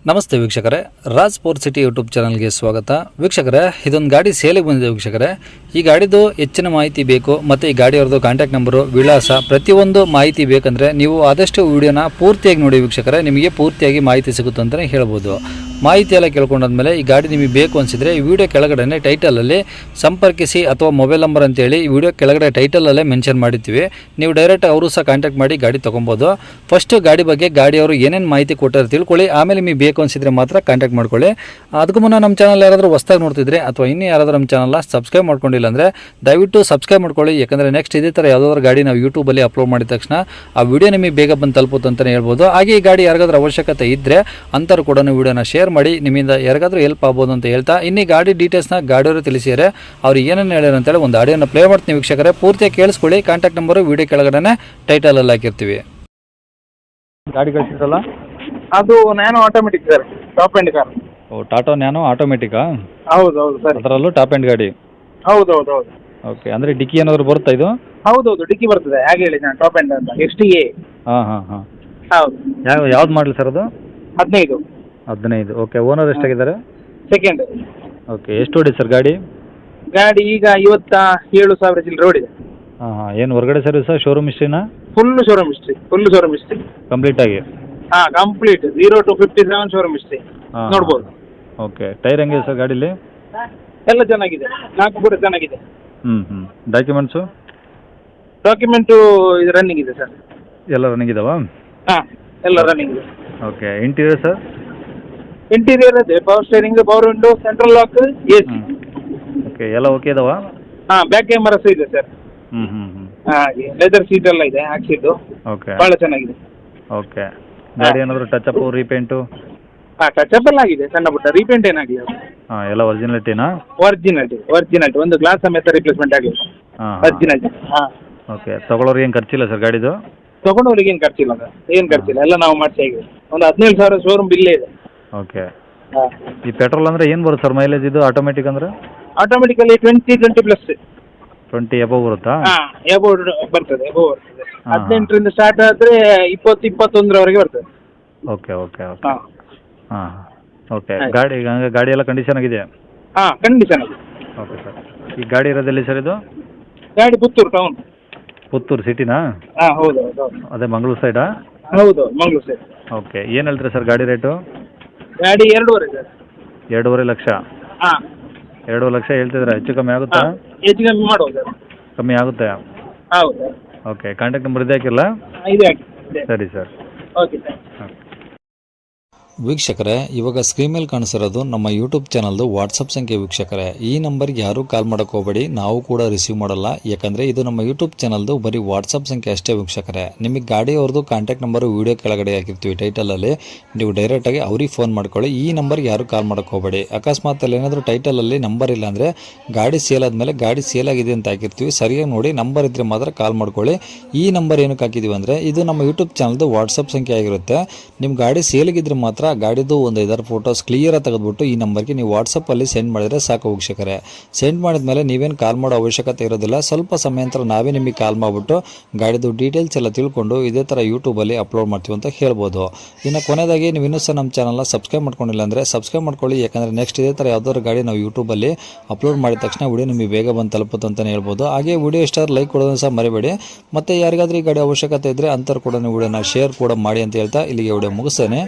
ನಮಸ್ತೆ ವೀಕ್ಷಕರೇ, Raj sport city YouTube ಚಾನಲ್ಗೆ ಸ್ವಾಗತ. ವೀಕ್ಷಕರೇ, ಇದೊಂದು ಗಾಡಿ ಸೇಲಿಗೆ ಬಂದಿದೆ ವೀಕ್ಷಕರೇ. ಈ ಗಾಡಿದು ಹೆಚ್ಚಿನ ಮಾಹಿತಿ ಬೇಕು ಮತ್ತು ಈ ಗಾಡಿಯವ್ರದ್ದು ಕಾಂಟ್ಯಾಕ್ಟ್ ನಂಬರು, ವಿಳಾಸ, ಪ್ರತಿಯೊಂದು ಮಾಹಿತಿ ಬೇಕಂದರೆ ನೀವು ಆದಷ್ಟು ವಿಡಿಯೋನ ಪೂರ್ತಿಯಾಗಿ ನೋಡಿ ವೀಕ್ಷಕರೇ. ನಿಮಗೆ ಪೂರ್ತಿಯಾಗಿ ಮಾಹಿತಿ ಸಿಗುತ್ತೆ ಅಂತಲೇ ಹೇಳ್ಬೋದು. ಮಾಹಿತಿ ಎಲ್ಲ ಕೇಳ್ಕೊಂಡಾದ್ಮೇಲೆ ಈ ಗಾಡಿ ನಿಮಗೆ ಬೇಕು ಅನಿಸಿದರೆ ಈ ವಿಡಿಯೋ ಕೆಳಗಡೆ ಟೈಟಲಲ್ಲಿ ಸಂಪರ್ಕಿಸಿ ಅಥವಾ ಮೊಬೈಲ್ ನಂಬರ್ ಅಂತೇಳಿ ಈ ವಿಡಿಯೋ ಕೆಳಗಡೆ ಟೈಟಲಲ್ಲೇ ಮೆನ್ಷನ್ ಮಾಡಿರ್ತೀವಿ. ನೀವು ಡೈರೆಕ್ಟ್ ಅವರು ಸಹ ಕಾಂಟ್ಯಾಕ್ಟ್ ಮಾಡಿ ಗಾಡಿ ತೊಗೊಬೋದು. ಫಸ್ಟು ಗಾಡಿ ಬಗ್ಗೆ ಗಾಡಿಯವರು ಏನೇನು ಮಾಹಿತಿ ಕೊಟ್ಟಾರೆ ತಿಳ್ಕೊಳ್ಳಿ, ಆಮೇಲೆ ನಿಮಗೆ ಬೇಕು ಅನಿಸಿದರೆ ಮಾತ್ರ ಕಾಂಟ್ಯಾಕ್ಟ್ ಮಾಡ್ಕೊಳ್ಳಿ. ಅದಕ್ಕೂ ಮುನ್ನ ನಮ್ಮ ಚಾನಲ್ ಯಾರಾದರೂ ಹೊಸ್ದಾಗಿ ನೋಡ್ತಿದ್ರೆ ಅಥವಾ ಇನ್ನೂ ಯಾರಾದರೂ ನಮ್ಮ ಚಾನಲ್ನ ಸಬ್ಸ್ಕ್ರೈಬ್ ಮಾಡ್ಕೊಂಡಿಲ್ಲ ಅಂದರೆ ದಯವಿಟ್ಟು ಸಬ್ಸ್ಕ್ರೈಬ್ ಮಾಡ್ಕೊಳ್ಳಿ. ಯಾಕಂದರೆ ನೆಕ್ಸ್ಟ್ ಇದೇ ಥರ ಯಾವುದಾದ್ರೂ ಗಾಡಿ ನಾವು ಯೂಟ್ಯೂಬಲ್ಲಿ ಅಪ್ಲೋಡ್ ಮಾಡಿದ ತಕ್ಷಣ ಆ ವಿಡಿಯೋ ನಿಮಗೆ ಬೇಗ ಬಂದು ತಲುಪುತ್ತೆ ಅಂತಲೇ ಹೇಳ್ಬೋದು. ಹಾಗೆ ಈ ಗಾಡಿ ಯಾರಿಗಾದ್ರೂ ಅವಶ್ಯಕತೆ ಇದ್ದರೆ ಅಂಥವ್ರು ಕೂಡ ವಿಡಿಯೋನ ಶೇರ್ ಮಾಡಿ, ನಿಮ್ಮಿಂದ ಯಾರಿಗಾದ್ರೂ ಹೆಲ್ಪ್ ಆಗ್ಬೋದು ಅಂತ ಹೇಳ್ತಾ ಇನ್ನೀ ಗಾಡಿ ಡೀಟೇಲ್ಸ್ನ ಗಾಡಿಯವರು ತಿಳಿಸಿದರೆ ಅವ್ರು ಏನೇನು ಹೇಳ್ಯಾರ ಅಂತೇಳಿ ಒಂದು ಆಡಿಯೋನ ಪ್ಲೇ ಮಾಡ್ತೀನಿ ವೀಕ್ಷಕರೇ. ಪೂರ್ತಿಯಾಗಿ ಕೇಳಿಸ್ಕೊಳ್ಳಿ. ಕಾಂಟ್ಯಾಕ್ಟ್ ನಂಬರು ವಿಡಿಯೋ ಕೆಳಗಡೆ ಟೈಟಲಲ್ಲಿ ಹಾಕಿರ್ತೀವಿ. ಗಾಡಿ ಕಳಿಸಿದ್ರಲ್ಲ ಅದು Nano automatic sir, top end car. Oh, Tata Nano ಆಟೋಮೆಟಿಕಾ? ಹೌದೌದು ಸರ್, ಅದರಲ್ಲೂ ಟಾಪ್ ಎಂಡ್ ಗಾಡಿ. ಹೌದು. ಓಕೆ, ಅಂದರೆ ಡಿಕ್ಕಿ ಏನಾದರೂ ಬರುತ್ತಾ ಇದು? ಹೌದೌದು, ಡಿಕ್ಕಿ ಬರ್ತದೆ. ಹಾಗೆ ಹೇಳಿ ನಾನು ಟಾಪ್ ಎಂಡ್ ಅಂತ. XTA. ಹಾಂ. ಹೌದು. ಯಾವ್ದು ಮಾಡಲಿ ಸರ್ ಅದು? 15. ಓಕೆ. ಓನರ್ ಎಷ್ಟಾಗಿದ್ದಾರೆ? ಸೆಕೆಂಡ್. ಓಕೆ. ಎಷ್ಟು ಓಡಿ ಸರ್ ಗಾಡಿ? ಗಾಡಿ ಈಗ 57,000 ಚಿಲ್ಲರೆ ಓಡಿದೆ. ಹಾಂ. ಏನು ಹೊರಗಡೆ ಸರ್ವಿಸಾ, ಶೋರೂಮ್ ಹಿಸ್ಟ್ರಿನಾ? Full showroom history. ಕಂಪ್ಲೀಟ್ ಆಗಿ? ಕಂಪ್ಲೀಟ್ 0 to 57 ಶೋರೂಮ್ ಹಿಸ್ಟ್ರಿ ನೋಡ್ಬೋದು. ಓಕೆ. ಟೈರ್ ಹೆಂಗಿದೆ ಸರ್ ಗಾಡೀಲಿ? ಎಲ್ಲ ಚೆನ್ನಾಗಿದೆ, 4 ಕೂಡ ಚೆನ್ನಾಗಿದೆ. ಡಾಕ್ಯುಮೆಂಟ್ಸು? ಡಾಕ್ಯುಮೆಂಟು ಇದು ರನ್ನಿಂಗ್ ಇದೆ ಸರ್. ಎಲ್ಲ ರನ್ನಿಂಗ್ ಇದಾವಾ? ಎಲ್ಲ ರನ್ನಿಂಗ್ ಇದೆ. ಓಕೆ. Interior sir? ಇಂಟೀರಿಯರ್ ಇದೆ, power steering, power window, central lock, AC. Okay. ಎಲ್ಲ ಓಕೆ ಇದಾವಾ? ಬ್ಯಾಕ್ ಕ್ಯಾಮರಾ ಸಹ ಇದೆ ಸರ್. ಹಾಗೆ ಲೆದರ್ ಸೀಟ್ ಎಲ್ಲ ಇದೆ ಹಾಕ್ಸಿದ್ದು. ಓಕೆ. ಬಹಳ ಚೆನ್ನಾಗಿದೆ. ಓಕೆ. ಗಾಡಿ ಏನಾದರೂ touch up, repaint? Touch up ಎಲ್ಲ ಆಗಿದೆ, ಸಣ್ಣ ಪುಟ್ಟ. ರೀಪೇಂಟ್ ಏನಾಗಿದೆ? ಎಲ್ಲ ಒರಿಜಿನಲಿಟಿನಾ? ಒರಿಜಿನಲ್ಟಿ. ಒಂದು ಗ್ಲಾಸ್ ಸಮೇತ ರಿಪ್ಲೇಸ್ಮೆಂಟ್ ಆಗಿದೆ. ಒರಿಜಿನಲ್ಟಿ. ಓಕೆ. ತಗೊಳ್ಳೋರಿಗೆ ಏನು ಖರ್ಚಿಲ್ಲ ಸರ್ ಗಾಡಿದು? ತಗೊಂಡವ್ರಿಗೆ ಏನು ಖರ್ಚಿಲ್ಲ ಸರ್, ಏನು ಖರ್ಚಿಲ್ಲ. ಎಲ್ಲ ನಾವು ಮಾಡಿಸಿ ಆಗಿದೆ. ಒಂದು 17,000 ಶೋರೂಮ್ ಬಿಲ್ಲೇ ಇದೆ. ಓಕೆ. ಈ ಪೆಟ್ರೋಲ್ ಅಂದರೆ ಏನು ಬರುತ್ತೆ ಸರ್ ಮೈಲೇಜ್ ಇದು? ಆಟೋಮೆಟಿಕ್ ಅಂದರೆ ಆಟೋಮೆಟಿಕಲಿ 20 ಪ್ಲಸ್. 20 ಎಬೋ ಬರುತ್ತಾ? ಎಬೋವ್ ಬರ್ತದೆ. 18ರಿಂದ ಸ್ಟಾರ್ಟ್ ಆದರೆ 20-21ರವರೆಗೆ ಬರ್ತದೆ. ಓಕೆ. ಹಾಂ. ಓಕೆ. ಗಾಡಿ ಎಲ್ಲ ಕಂಡೀಷನ್ ಆಗಿದೆ? ಕಂಡೀಷನ್ ಆಗಿದೆ. Okay sir. ಈ ಗಾಡಿ ಇರೋದೆಲ್ಲಿ ಸರ್ ಇದು? ಗಾಡಿ ಪುತ್ತೂರು ಟೌನ್. ಪುತ್ತೂರು ಸಿಟಿನಾ? ಹೌದು. ಅದೇ ಮಂಗಳೂರು ಸೈಡಾ? ಹೌದು, ಮಂಗಳೂರು ಸೈಡ್. ಓಕೆ. ಏನು ಹೇಳ್ತೀರಾ ಸರ್ ಗಾಡಿ ರೇಟು? ಗಾಡಿ 2.5 ಸರ್. 2.5 ಲಕ್ಷ? 2 ಲಕ್ಷ ಹೇಳ್ತಿದ್ರೆ ಹೆಚ್ಚು ಕಮ್ಮಿ ಆಗುತ್ತಾ? ಹೆಚ್ಚು ಕಮ್ಮಿ ಮಾಡ್ಬೋದು ಸರ್. ಕಮ್ಮಿ ಆಗುತ್ತೆ? ಹೌದು. ಓಕೆ. ಕಾಂಟ್ಯಾಕ್ಟ್ ನಂಬರ್ ಇದೆ ಹಾಕಿರಲ್ಲ? ಇದೆ ಹಾಕಿ. ಸರಿ ಸರ್. Okay sir. ವೀಕ್ಷಕರೇ, ಇವಾಗ ಸ್ಕ್ರೀನ್ ಮೇಲೆ ಕಾಣಿಸಿರೋದು ನಮ್ಮ ಯೂಟ್ಯೂಬ್ ಚಾನಲ್ದು ವಾಟ್ಸಪ್ ಸಂಖ್ಯೆ ವೀಕ್ಷಕರೇ. ಈ ನಂಬರ್ಗೆ ಯಾರೂ ಕಾಲ್ ಮಾಡೋಕೆ ಹೋಗಬೇಡಿ, ನಾವು ಕೂಡ ರಿಸೀವ್ ಮಾಡಲ್ಲ. ಯಾಕಂದರೆ ಇದು ನಮ್ಮ ಯೂಟ್ಯೂಬ್ ಚಾನಲ್ದು ಬರೀ ವಾಟ್ಸಪ್ ಸಂಖ್ಯೆ ಅಷ್ಟೇ ವೀಕ್ಷಕರೇ. ನಿಮಗೆ ಗಾಡಿಯವ್ರದ್ದು ಕಾಂಟ್ಯಾಕ್ಟ್ ನಂಬರು ವೀಡಿಯೋ ಕೆಳಗಡೆ ಹಾಕಿರ್ತೀವಿ ಟೈಟಲಲ್ಲಿ, ನೀವು ಡೈರೆಕ್ಟಾಗಿ ಅವ್ರಿಗೆ ಫೋನ್ ಮಾಡ್ಕೊಳ್ಳಿ. ಈ ನಂಬರ್ಗೆ ಯಾರೂ ಕಾಲ್ ಮಾಡೋಕೆ ಹೋಗಬೇಡಿ. ಅಕಸ್ಮಾತ್ ಅಲ್ಲಿ ಏನಾದರೂ ಟೈಟಲಲ್ಲಿ ನಂಬರ್ ಇಲ್ಲ ಅಂದರೆ ಗಾಡಿ ಸೇಲ್ ಆದಮೇಲೆ ಗಾಡಿ ಸೇಲ್ ಆಗಿದೆ ಅಂತ ಹಾಕಿರ್ತೀವಿ, ಸರಿಯಾಗಿ ನೋಡಿ ನಂಬರ್ ಇದ್ದರೆ ಮಾತ್ರ ಕಾಲ್ ಮಾಡ್ಕೊಳ್ಳಿ. ಈ ನಂಬರ್ ಏನಕ್ಕೆ ಹಾಕಿದ್ದೀವಿ ಅಂದರೆ ಇದು ನಮ್ಮ ಯೂಟ್ಯೂಬ್ ಚಾನಲ್ದು ವಾಟ್ಸಪ್ ಸಂಖ್ಯೆ ಆಗಿರುತ್ತೆ. ನಿಮ್ಮ ಗಾಡಿ ಸೇಲಿಗಿದ್ರೆ ಮಾತ್ರ ಗಾಡಿದು ಒಂದು 5 ಫೋಟೋಸ್ ಕ್ಲಿಯರಾಗಿ ತೆಗೆದುಬಿಟ್ಟು ಈ ನಂಬರ್ಗೆ ನೀವು ವಾಟ್ಸಪ್ಪಲ್ಲಿ ಸೆಂಡ್ ಮಾಡಿದರೆ ಸಾಕು ವೀಕ್ಷಕರೇ. ಸೆಂಡ್ ಮಾಡಿದ್ಮೇಲೆ ನೀವೇನು ಕಾಲ್ ಮಾಡೋ ಅವಶ್ಯಕತೆ ಇರೋದಿಲ್ಲ. ಸ್ವಲ್ಪ ಸಮಯ ನಂತರ ನಾವೇ ನಿಮಗೆ ಕಾಲ್ ಮಾಡಿಬಿಟ್ಟು ಗಾಡಿದು ಡೀಟೇಲ್ಸ್ ಎಲ್ಲ ತಿಳ್ಕೊಂಡು ಇದೇ ಥರ ಯೂಟ್ಯೂಬಲ್ಲಿ ಅಪ್ಲೋಡ್ ಮಾಡ್ತೀವಿ ಅಂತ ಹೇಳ್ಬೋದು. ಇನ್ನು ಕೊನೆಯದಾಗಿ ನೀವು ಇನ್ನೂ ಸಹ ನಮ್ಮ ಚಾನಲ್ನ ಸಬ್ಸ್ಕ್ರೈಬ್ ಮಾಡ್ಕೊಂಡಿಲ್ಲ ಅಂದರೆ ಸಬ್ಸ್ಕ್ರೈಬ್ ಮಾಡ್ಕೊಳ್ಳಿ. ಯಾಕಂದರೆ ನೆಕ್ಸ್ಟ್ ಇದೇ ಥರ ಯಾವುದಾದ್ರು ಗಾಡಿ ನಾವು ಯೂಟ್ಯೂಬಲ್ಲಿ ಅಪ್ಲೋಡ್ ಮಾಡಿದ ತಕ್ಷಣ ವಿಡಿಯೋ ನಿಮಗೆ ಬೇಗ ಬಂದು ತಲುಪುತ್ತೆ ಅಂತಲೇ ಹೇಳ್ಬೋದು. ಹಾಗೆ ವಿಡಿಯೋ ಇಷ್ಟ ಲೈಕ್ ಕೊಡೋದನ್ನು ಸಹ ಮರಿಬೇಡಿ. ಮತ್ತು ಯಾರಿಗಾದ್ರೂ ಈ ಗಾಡಿ ಅವಶ್ಯಕತೆ ಇದ್ದರೆ ಅಂಥವ್ರು ಕೂಡ ನೀವು ವಿಡಿಯೋನ ಶೇರ್ ಕೂಡ ಮಾಡಿ ಅಂತ ಹೇಳ್ತಾ ಇಲ್ಲಿಗೆ ವಿಡಿಯೋ ಮುಗಿಸ್ತೇನೆ.